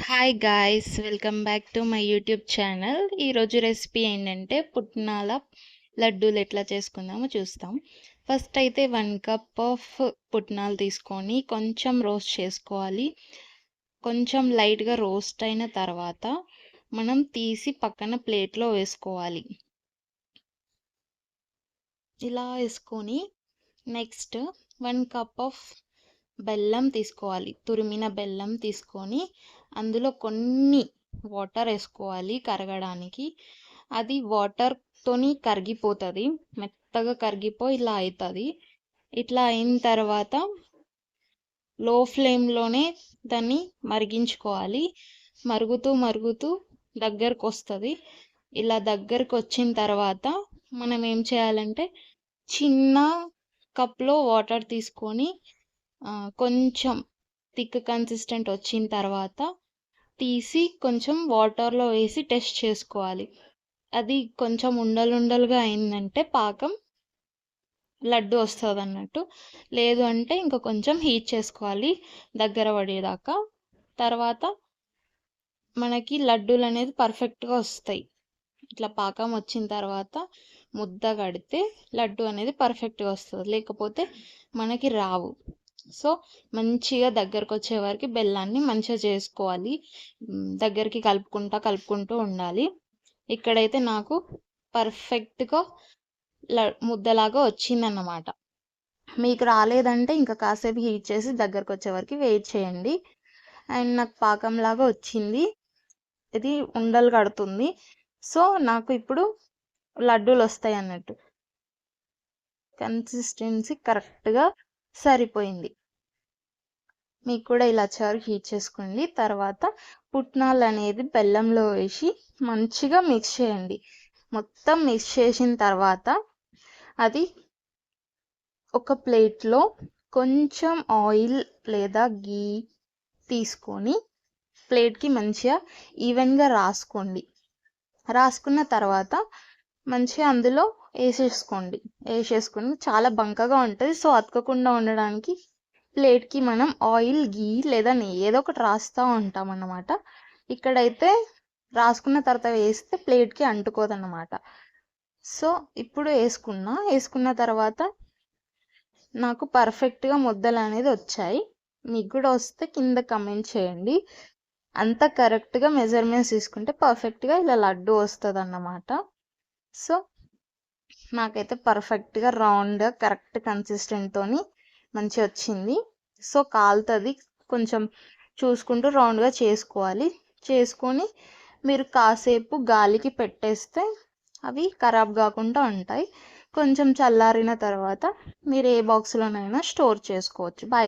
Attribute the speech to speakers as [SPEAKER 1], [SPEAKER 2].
[SPEAKER 1] Hi guys, welcome back to my YouTube channel. ఈరోజు recipe ఏంటంటే పుట్నాల లడ్డూలు ఎట్లా చేసుకుందామో చూస్తాం. ఫస్ట్ అయితే 1 కప్ ఆఫ్ పుట్నాలు తీసుకొని కొంచెం రోస్ట్ చేసుకోవాలి. కొంచెం లైట్గా రోస్ట్ అయిన తర్వాత మనం తీసి పక్కన ప్లేట్లో వేసుకోవాలి. ఇలా వేసుకొని నెక్స్ట్ 1 కప్ ఆఫ్ బెల్లం తీసుకోవాలి. తురిమిన బెల్లం తీసుకొని అందులో కొన్ని వాటర్ వేసుకోవాలి కరగడానికి. అది వాటర్తోని కరిగిపోతుంది, మెత్తగా కరిగిపోయి ఇలా అవుతుంది. ఇట్లా అయిన తర్వాత లో ఫ్లేమ్లోనే దాన్ని మరిగించుకోవాలి. మరుగుతూ మరుగుతూ దగ్గరకు వస్తుంది. ఇలా దగ్గరకు వచ్చిన తర్వాత మనం ఏం చేయాలంటే చిన్న కప్లో వాటర్ తీసుకొని కొంచెం థిక్ కన్సిస్టెంట్ వచ్చిన తర్వాత తీసి కొంచెం వాటర్లో వేసి టెస్ట్ చేసుకోవాలి. అది కొంచెం ఉండలుగా అయిందంటే పాకం లడ్డు వస్తుంది అన్నట్టు. లేదు అంటే ఇంకా కొంచెం హీట్ చేసుకోవాలి దగ్గర పడేదాకా. తర్వాత మనకి లడ్డూలు అనేది పర్ఫెక్ట్గా వస్తాయి. ఇట్లా పాకం వచ్చిన తర్వాత ముద్ద కడితే లడ్డు అనేది పర్ఫెక్ట్గా వస్తుంది, లేకపోతే మనకి రావు. సో మంచిగా దగ్గరకు వచ్చే వరకు బెల్లాన్ని మంచిగా చేసుకోవాలి, దగ్గరికి కలుపుకుంటూ ఉండాలి. ఇక్కడైతే నాకు పర్ఫెక్ట్గా ముద్దలాగా వచ్చిందన్నమాట. మీకు రాలేదంటే ఇంకా కాసేపు హీట్ చేసి దగ్గరకు వచ్చే వరకు వెయిట్ చేయండి. అండ్ నాకు పాకంలాగా వచ్చింది, ఇది ఉండలు కడుతుంది. సో నాకు ఇప్పుడు లడ్డూలు వస్తాయి అన్నట్టు. కన్సిస్టెన్సీ కరెక్ట్గా సరిపోయింది. మీకు కూడా ఇలా చారు హీట్ చేసుకోండి. తర్వాత పుట్నాలు అనేది బెల్లంలో వేసి మంచిగా మిక్స్ చేయండి. మొత్తం మిక్స్ చేసిన తర్వాత అది ఒక ప్లేట్లో కొంచెం ఆయిల్ లేదా గీ తీసుకొని ప్లేట్కి మంచిగా ఈవెన్గా రాసుకోండి. రాసుకున్న తర్వాత మంచిగా అందులో వేసేసుకొని చాలా బంకగా ఉంటుంది. సో అతకకుండా ఉండడానికి ప్లేట్కి మనం ఆయిల్ గీ లేదా నెయ్యి ఏదో ఒకటి రాస్తూ ఉంటాం అన్నమాట. ఇక్కడైతే రాసుకున్న తర్వాత వేస్తే ప్లేట్కి అంటుకోదన్నమాట. సో ఇప్పుడు వేసుకున్న తర్వాత నాకు పర్ఫెక్ట్గా ముద్దలు అనేది వచ్చాయి. మీకు కూడా వస్తే కింద కమెంట్ చేయండి. అంత కరెక్ట్గా మెజర్మెంట్స్ తీసుకుంటే పర్ఫెక్ట్గా ఇలా లడ్డు వస్తుంది అన్నమాట. సో నాకైతే పర్ఫెక్ట్గా రౌండ్గా కరెక్ట్ కన్సిస్టెంట్తోని మంచిగా వచ్చింది. సో కాలుతుంది, కొంచెం చూసుకుంటూ రౌండ్గా చేసుకొని మీరు కాసేపు గాలికి పెట్టేస్తే అవి ఖరాబ్ కాకుండా ఉంటాయి. కొంచెం చల్లారిన తర్వాత మీరు ఏ బాక్స్లోనైనా స్టోర్ చేసుకోవచ్చు. బాయ్.